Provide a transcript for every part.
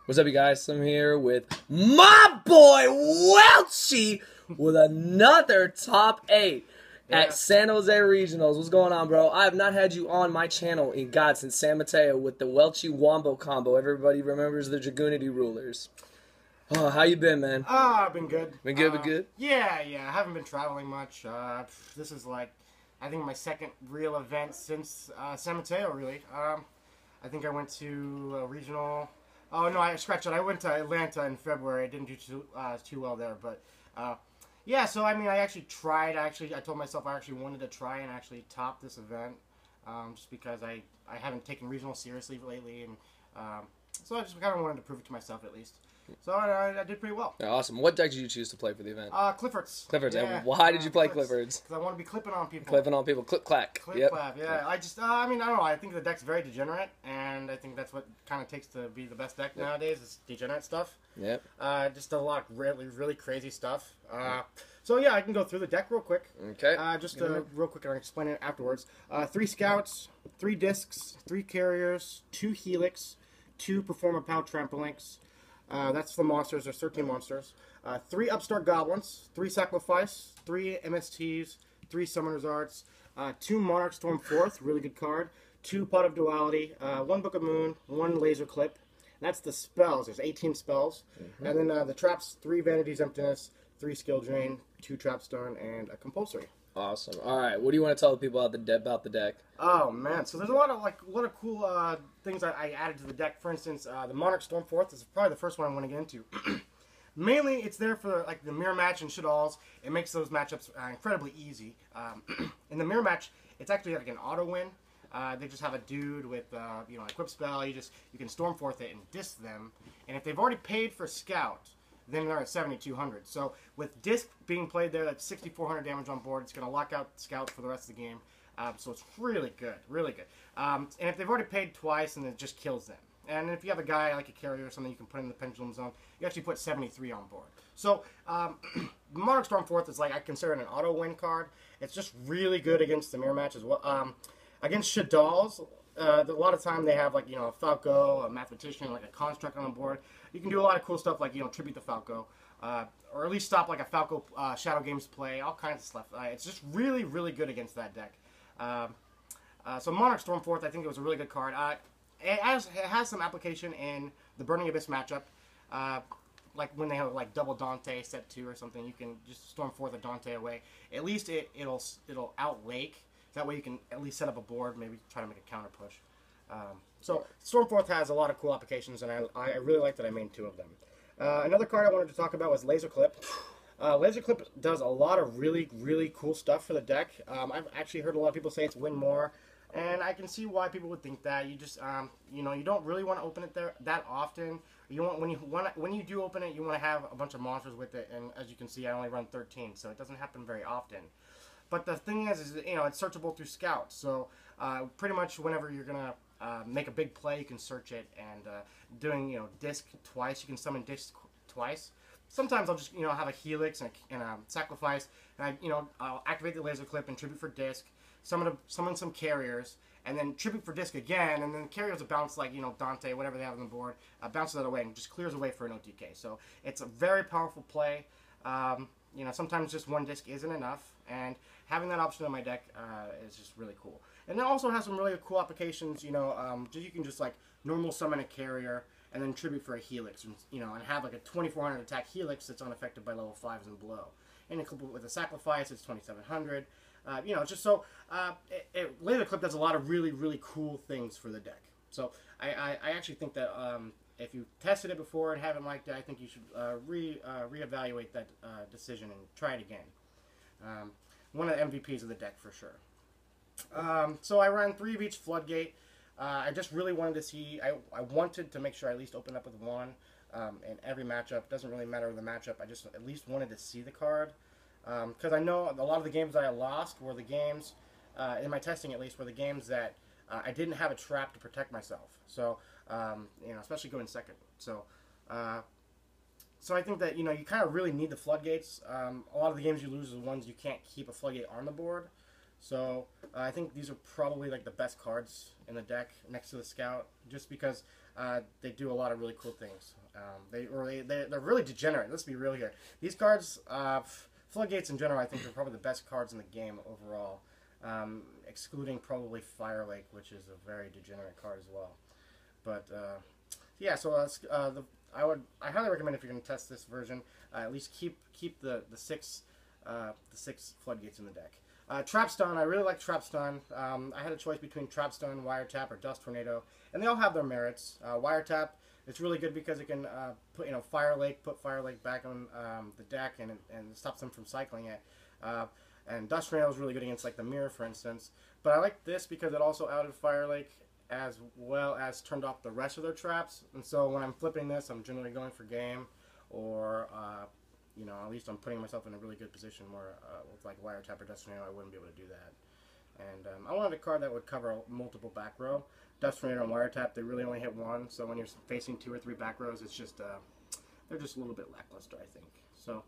What's up, you guys? I'm here with my boy Welchy with another top 8 at San Jose Regionals. What's going on, bro? I have not had you on my channel in God since San Mateo with the Welchy Wombo combo. Everybody remembers the Dragoonity rulers. Oh, how you been, man? I've been good. Been good, been good? Yeah. I haven't been traveling much. This is like, I think my second real event since San Mateo, really. I think I went to a regional. Oh no, I scratched it. I went to Atlanta in February. I didn't do too well there, but yeah. So I mean, I actually tried. I told myself I actually wanted to try and actually top this event, just because I haven't taken regional seriously lately, and so I just kind of wanted to prove it to myself at least. So I did pretty well. Yeah, awesome. What deck did you choose to play for the event? Qliphorts. Qliphorts. Yeah. And why did you play Qliphorts? Because I want to be clipping on people. Clipping on people. Clip clack. Clip clap. Yeah. I just, I mean, I don't know. I think the deck's very degenerate, and I think that's what kind of takes to be the best deck nowadays is degenerate stuff. Yep. Just a lot of really crazy stuff. So yeah, I can go through the deck real quick. Okay. Just real quick, I'll explain it afterwards. 3 scouts, 3 discs, 3 carriers, 2 helix, 2 performer power trampolinks. That's the monsters. There's 13 monsters. 3 upstart goblins, 3 sacrifice, 3 MSTs, 3 summoners arts, 2 monarch storm fourth, really good card. 2 pot of duality, 1 book of moon, 1 laser clip. That's the spells. There's 18 spells, and then the traps: 3 vanities emptiness, 3 skill drain, 2 trap stun, and a compulsory. Awesome. All right. What do you want to tell the people about the deck? Oh man, so there's a lot of cool things that I added to the deck. For instance, the Monarch Stormforth is probably the first one I want to get into. Mainly, it's there for like the mirror match and shit-alls. It makes those matchups incredibly easy. In the mirror match, it's actually like an auto win. They just have a dude with a equip spell. You can Stormforth it and disc them, and if they've already paid for Scout, then they're at 7,200. So with disc being played there, that's 6,400 damage on board. It's going to lock out Scout for the rest of the game. So it's really good, really good. And if they've already paid twice, then it just kills them. And if you have a guy like a carrier or something you can put in the pendulum zone, you actually put 73 on board. So Monarch Stormforth is like, I consider it an auto win card. It's just really good against the mirror match as well. Against Shadalls, a lot of time they have like a Falco, a mathematician, like a construct on the board. You can do a lot of cool stuff like tribute the Falco, or at least stop like a Falco Shadow Games play, all kinds of stuff. It's just really good against that deck. So Monarch Stormforth, I think it was a really good card. It has some application in the Burning Abyss matchup, like when they have like double Dante set 2 or something. You can just Stormforth a Dante away. At least it'll out Lake. That way you can at least set up a board, maybe try to make a counter push. So Stormforth has a lot of cool applications, and I really like that I made 2 of them. Another card I wanted to talk about was Laser Clip. Laser Clip does a lot of really cool stuff for the deck. I've actually heard a lot of people say it's win more, and I can see why people would think that. You just you don't really want to open it there that often. You want when you do open it, you want to have a bunch of monsters with it, and as you can see, I only run 13, so it doesn't happen very often. But the thing is it's searchable through Scout. So pretty much whenever you're gonna make a big play, you can search it. And doing disc twice, you can summon disc twice. Sometimes I'll just have a helix and a sacrifice, and I'll activate the laser clip and tribute for disc, summon some carriers, and then tribute for disc again, and then carriers will bounce like Dante, whatever they have on the board, bounces that away and just clears away for an OTK. So it's a very powerful play. Sometimes just 1 disc isn't enough, and having that option in my deck is just really cool. And it also has some really cool applications. You can just like normal summon a carrier and then tribute for a helix, and have like a 2,400 attack helix that's unaffected by level 5s and below. And with a sacrifice, it's 2,700. Just so Laser Clip does a lot of really cool things for the deck. So I actually think that if you tested it before and haven't liked it, I think you should reevaluate that decision and try it again. One of the MVPs of the deck for sure. So I ran 3 of each Floodgate. I just really wanted to see. I wanted to make sure I at least open up with 1 in every matchup. Doesn't really matter the matchup. I just at least wanted to see the card, because I know a lot of the games that I lost were the games, in my testing at least, were the games that I didn't have a trap to protect myself. So especially going second. So I think that you kind of really need the floodgates. A lot of the games you lose are the ones you can't keep a floodgate on the board. So I think these are probably like the best cards in the deck next to the Scout, just because they do a lot of really cool things. They're really degenerate. Let's be real here. These cards, Floodgates in general, I think are probably the best cards in the game overall, excluding probably Fire Lake, which is a very degenerate card as well. But yeah, so I highly recommend if you're going to test this version, at least keep the six Floodgates in the deck. Trap Stun, I really like Trap Stun. I had a choice between Trap Stun, Wiretap, or Dust Tornado, and they all have their merits. Wiretap, it's really good because it can put Fire Lake back on the deck and stops them from cycling it. And Dust Tornado is really good against like the Mirror, for instance. But I like this because it also outed Fire Lake as well as turned off the rest of their traps. And so when I'm flipping this, I'm generally going for game, or at least I'm putting myself in a really good position where with like Wiretap or Dust Tornado, I wouldn't be able to do that. And I wanted a card that would cover multiple back row. Dust Tornado and Wiretap, they really only hit one, so when you're facing 2 or 3 back rows, it's just they're just a little bit lackluster, I think. So,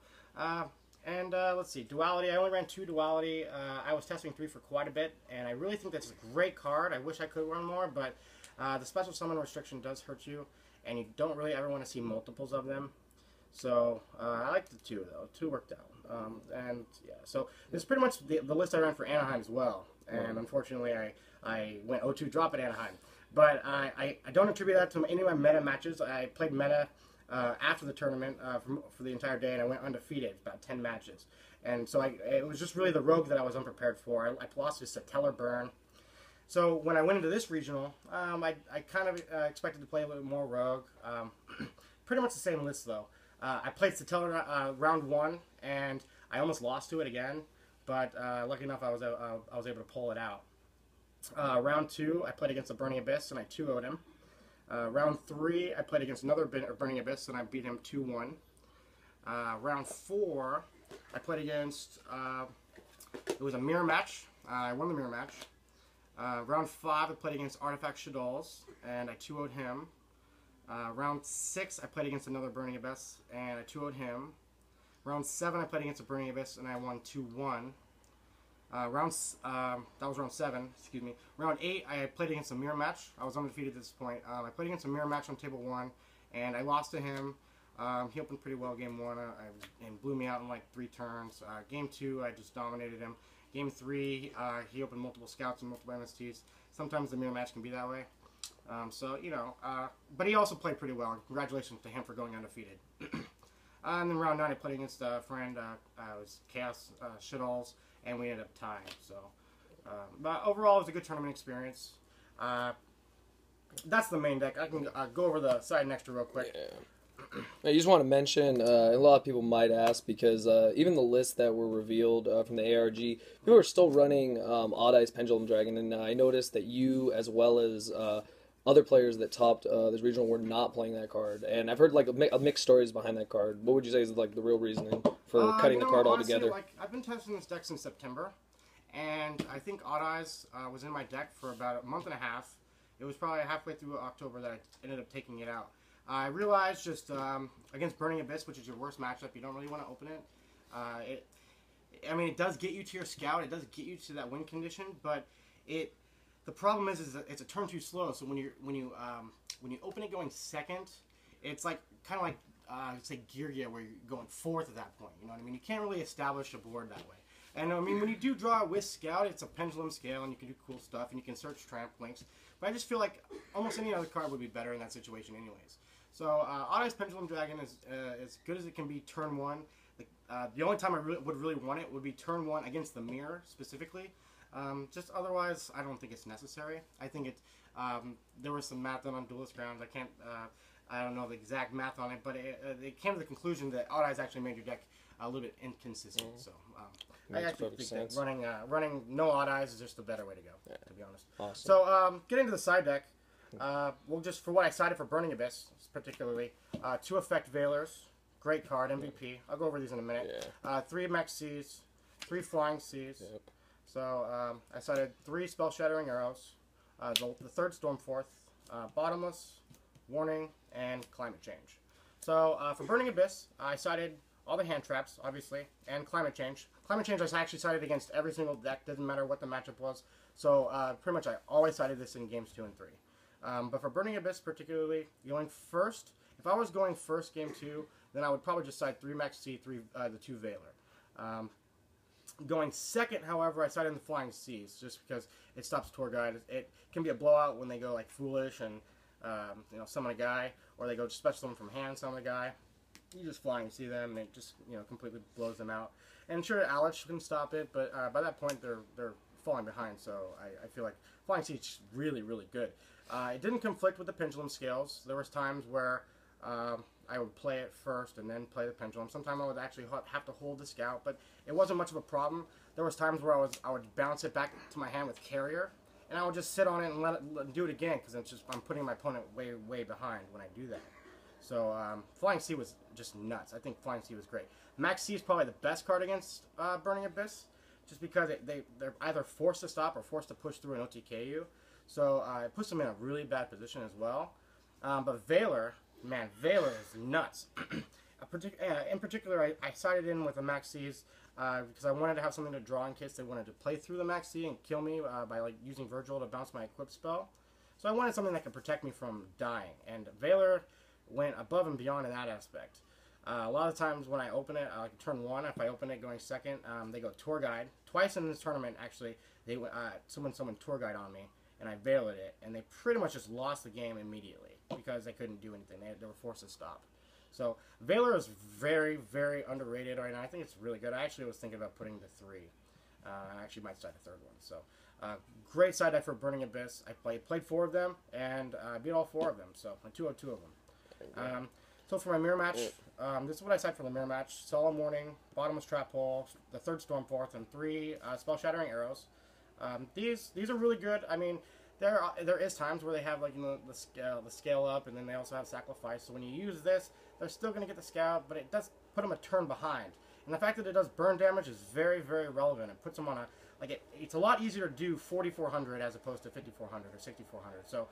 let's see, Duality. I only ran 2 Duality. I was testing 3 for quite a bit, and I really think that's a great card. I wish I could run more, but the special summon restriction does hurt you, and you don't really ever want to see multiples of them. So I like the 2 though. 2 worked out, and yeah. So this is pretty much the list I ran for Anaheim as well. And unfortunately, I went 0-2 drop at Anaheim. But I don't attribute that to any of my meta matches. I played meta after the tournament for the entire day, and I went undefeated, about 10 matches. And so it was just really the rogue that I was unprepared for. I lost to Satellar Burn. So when I went into this regional, I kind of expected to play a little more rogue. Pretty much the same list though. I played Satellar round 1, and I almost lost to it again. But lucky enough, I was able to pull it out. Round 2, I played against the Burning Abyss, and I 2-0'd him. Round 3, I played against another Burning Abyss, and I beat him 2-1. Round 4, I played against, it was a mirror match. I won the mirror match. Round 5, I played against Artifact Shadol's, and I 2-0'd him. Round 6, I played against another Burning Abyss, and I 2-0'd him. Round 7, I played against a Burning Abyss, and I won 2-1. That was round 7, excuse me. Round 8, I played against a mirror match. I was undefeated at this point. I played against a mirror match on table 1, and I lost to him. He opened pretty well game 1, and blew me out in like 3 turns. Game 2, I just dominated him. Game 3, he opened multiple scouts and multiple MSTs. Sometimes the mirror match can be that way. But he also played pretty well. Congratulations to him for going undefeated. And then round 9, I played against a friend. It was Chaos Shadol's, and we ended up tying. So, but overall, it was a good tournament experience. That's the main deck. I can go over the side and extra real quick. Yeah. I just want to mention, a lot of people might ask, because even the lists that were revealed from the ARG, people are still running Odd Eyes Pendulum Dragon, and I noticed that you, as well as other players that topped this regional, were not playing that card. And I've heard like mixed stories behind that card. What would you say is like the real reasoning for cutting the card honestly, altogether? Like, I've been testing this deck since September, and I think Odd Eyes was in my deck for about a month and a half. It was probably halfway through October that I ended up taking it out. I realized just against Burning Abyss, which is your worst matchup, you don't really want to open it. It does get you to your scout. It does get you to that win condition, but the problem is that it's a turn too slow. So when you open it going second, it's like kind of like say Gear where you're going fourth at that point. You know what I mean? You can't really establish a board that way. And I mean, when you do draw with Scout, it's a pendulum scale, and you can do cool stuff, and you can search tramp links. But I just feel like almost any other card would be better in that situation, anyways. So Odd Eyes Pendulum Dragon is as good as it can be turn 1. The only time I would really want it would be turn 1 against the Mirror specifically. Just otherwise, I don't think it's necessary. I think there was some math done on Duelist Grounds. I don't know the exact math on it, but it came to the conclusion that Odd Eyes actually made your deck a little bit inconsistent. So I actually think that running no Odd Eyes is just a better way to go, to be honest. Awesome. So getting to the side deck, well, just for what I sided for Burning Abyss, particularly, 2 Effect Veilers, great card, MVP. I'll go over these in a minute. Yeah. 3 Mech Seas, 3 Flying Seas. Yep. So I sided 3 Spell Shattering Arrows, the 3rd Stormforth, Bottomless, Warning, and Climate Change. So for Burning Abyss, I sided all the hand traps, obviously, and Climate Change. Climate Change I actually sided against every single deck, doesn't matter what the matchup was. So pretty much I always sided this in games 2 and 3. But for Burning Abyss particularly, going first, if I was going first game 2, then I would probably just side 3 Max C, the 2 Veiler. Going second, however, I side in the Flying Seas, just because it stops Tour Guide. It can be a blowout when they go like foolish and summon a guy, or they go special summon from hand, summon a guy. You just fly and see them, and it just completely blows them out. And sure, Alex can stop it, but by that point they're falling behind. So I feel like Flying Seas is really, really good. It didn't conflict with the pendulum scales. There was times where I would play it first and then play the pendulum. Sometimes I would actually have to hold the scout, but it wasn't much of a problem. There was times where I would bounce it back to my hand with carrier, and I would just sit on it and let it do it again, because I'm putting my opponent way behind when I do that. So Flying Sea was just nuts. I think Flying Sea was great. Max C is probably the best card against Burning Abyss, just because they're either forced to stop or forced to push through and OTK you. So it puts them in a really bad position as well. But Veiler, man, Veiler is nuts. In particular, I sided in with the Max C's because I wanted to have something to draw in case they wanted to play through the Max C and kill me by like using Virgil to bounce my equip spell. So I wanted something that could protect me from dying, and Veiler went above and beyond in that aspect. A lot of times when I open it, like turn 1, if I open it going second, they go Tour Guide. Twice in this tournament, actually, they someone Tour Guide on me, and I Veilered it, and they pretty much just lost the game immediately because they couldn't do anything. They were forced to stop. So Veiler is very, very underrated right now. I think it's really good. I actually was thinking about putting the 3. I actually might side the 3rd one. So great side deck for Burning Abyss. I played 4 of them, and beat all 4 of them. So I 2-0-2 of them. So for my mirror match, this is what I said for the mirror match: Solemn Warning, Bottomless Trap Hole, the 3rd Stormforth, and 3 Spell Shattering Arrows. These are really good. I mean, there is times where they have like the scale up, and then they also have Sacrifice. So when you use this, they're still going to get the scout, but it does put them a turn behind. And the fact that it does burn damage is very, very relevant. It puts them on a it's a lot easier to do 4,400 as opposed to 5,400 or 6,400. So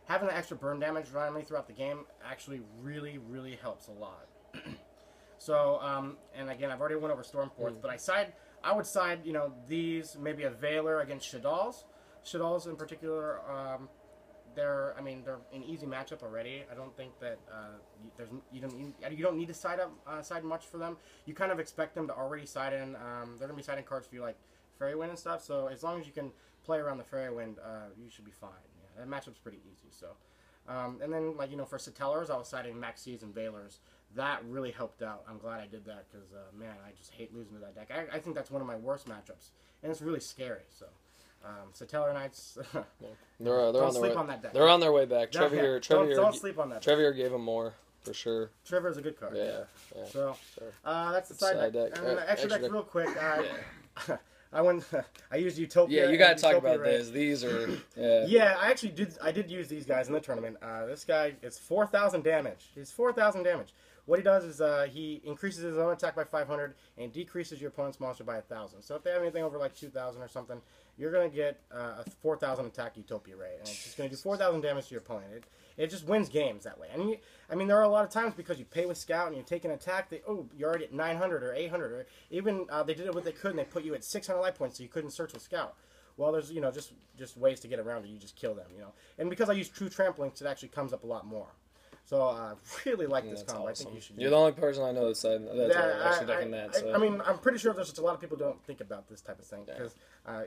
having the extra burn damage randomly throughout the game actually really, really helps a lot. So and again, I've already went over Stormforth, but I would side these, maybe a Veiler against Shaddolls. Shaddolls in particular, they're an easy matchup already. I don't think that you don't need to side much for them. You kind of expect them to already side in. They're gonna be siding cards for you like Fairy Wind and stuff. So as long as you can play around the Fairy Wind, you should be fine. Yeah, that matchup's pretty easy. So and then for Satellars, I was siding Max C's and Veilers. That really helped out. I'm glad I did that because man, I just hate losing to that deck. I think that's one of my worst matchups, and it's really scary. So. Satellar Knights. They're on their sleep way. on that deck. They're on their way back. Trevier don't sleep on that. Trevier gave them more for sure. Trevier is a good card. Yeah. So sure. That's the side deck. And the extra deck, real quick. I used Utopia. Yeah, you gotta talk Utopia about this. These are. Yeah. Yeah, I did use these guys in the tournament. This guy is 4,000 damage. He's 4,000 damage. What he does is he increases his own attack by 500 and decreases your opponent's monster by 1,000. So if they have anything over like 2,000 or something, you're going to get a 4,000 attack Utopia Ray. And it's just going to do 4,000 damage to your opponent. It just wins games that way. And there are a lot of times because you pay with Scout and you take an attack, you're already at 900 or 800. Or even they did what they could and they put you at 600 life points so you couldn't search with Scout. Well, there's just ways to get around it. You just kill them, And because I use True Tramp Links, it actually comes up a lot more. So I really like this combo. Awesome. I think you should. You're the only person I know that's actually decking that. So. I'm pretty sure there's just a lot of people don't think about this type of thing because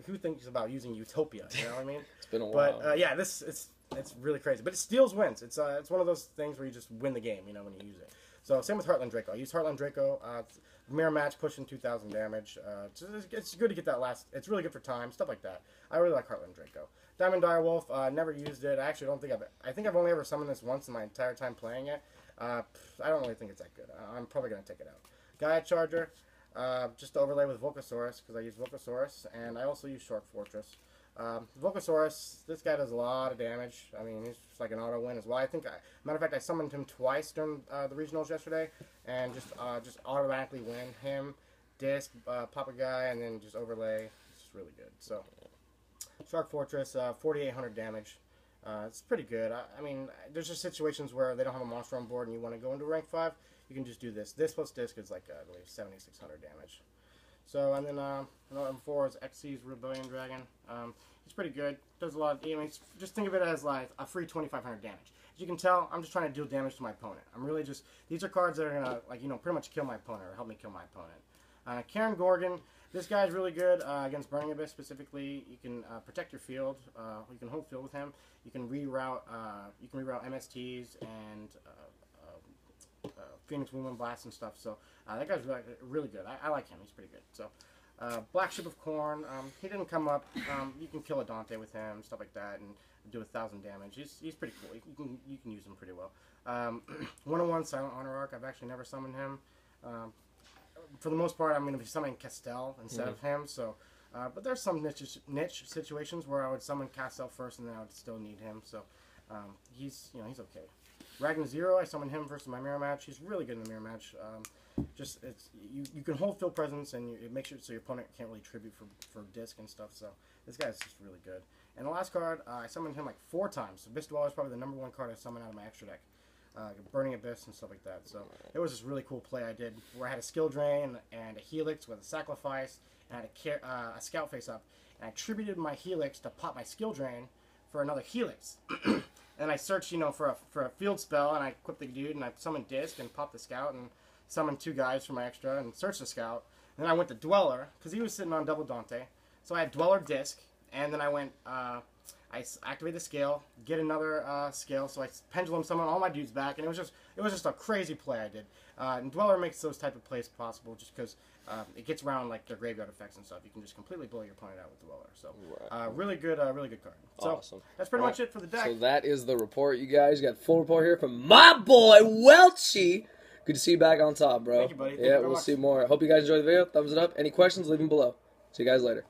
who thinks about using Utopia? You know what I mean? It's been a while. But it's really crazy. But it steals wins. It's one of those things where you just win the game, when you use it. So same with Heartland Draco. I used Heartland Draco. Mirror match pushing 2,000 damage. It's good to get that last. It's really good for time, stuff like that. I really like Heartland Draco. Diamond Direwolf. Never used it. I actually don't think I think I've only ever summoned this once in my entire time playing it. I don't really think it's that good. I'm probably gonna take it out. Gaia Charger. Just to overlay with Volcasaurus because I use Volcasaurus and I also use Shark Fortress. Volcasaurus, this guy does a lot of damage. He's just like an auto win as well. Matter of fact, I summoned him twice during the regionals yesterday, and just automatically win him, disc, pop a guy, and then just overlay. It's just really good. So, Shark Fortress, 4,800 damage. It's pretty good. There's just situations where they don't have a monster on board and you want to go into rank 5. You can just do this. This plus disc is like, I believe, 7,600 damage. So, and then number 4 is XC's Rebellion Dragon. He's pretty good. Does a lot of damage. Just think of it as like a free 2,500 damage. As you can tell, I'm just trying to deal damage to my opponent. I'm really just, these are cards that are gonna, like, pretty much kill my opponent or help me kill my opponent. Karen Gorgon. This guy's really good against Burning Abyss specifically. You can protect your field. You can hold field with him. You can reroute. MSTs and Phoenix Moonwind Blast and stuff. So that guy's really good. I like him. He's pretty good. So Black Ship of Corn. He didn't come up. You can kill a Dante with him, stuff like that, and do 1,000 damage. He's pretty cool. You can use him pretty well. 101 Silent Honor Arc. I've actually never summoned him. For the most part, I'm going to be summoning Castel instead of him. So, but there's some niche situations where I would summon Castel first, and then I would still need him. So, he's okay. Ragnar Zero, I summoned him versus my mirror match. He's really good in the mirror match. You can hold field presence, and it makes it so your opponent can't really tribute for disc and stuff. So this guy's just really good. And the last card, I summoned him like 4 times. Abyss Dweller is probably the #1 card I summoned out of my extra deck. Burning Abyss and stuff like that. So it was this really cool play I did where I had a skill drain and a Helix with a sacrifice and I had a scout face up, and I attributed my Helix to pop my skill drain for another Helix. And I searched, for a field spell, and I equipped the dude, and I summoned Disc and popped the scout and summoned 2 guys for my extra and searched the scout. And then I went to Dweller because he was sitting on double Dante. So I had Dweller Disc, and then I went. I activate the scale, get another scale, so I pendulum summon all my dudes back, and it was just a crazy play I did. And Dweller makes those type of plays possible just because it gets around like their graveyard effects and stuff. You can just completely blow your opponent out with Dweller. So really good card. So awesome. That's pretty much it for the deck. So that is the report, you guys. You got the full report here from my boy Welchy. Good to see you back on top, bro. Thank you, buddy. Yeah, we'll see more. Hope you guys enjoyed the video. Thumbs it up. Any questions, leave them below. See you guys later.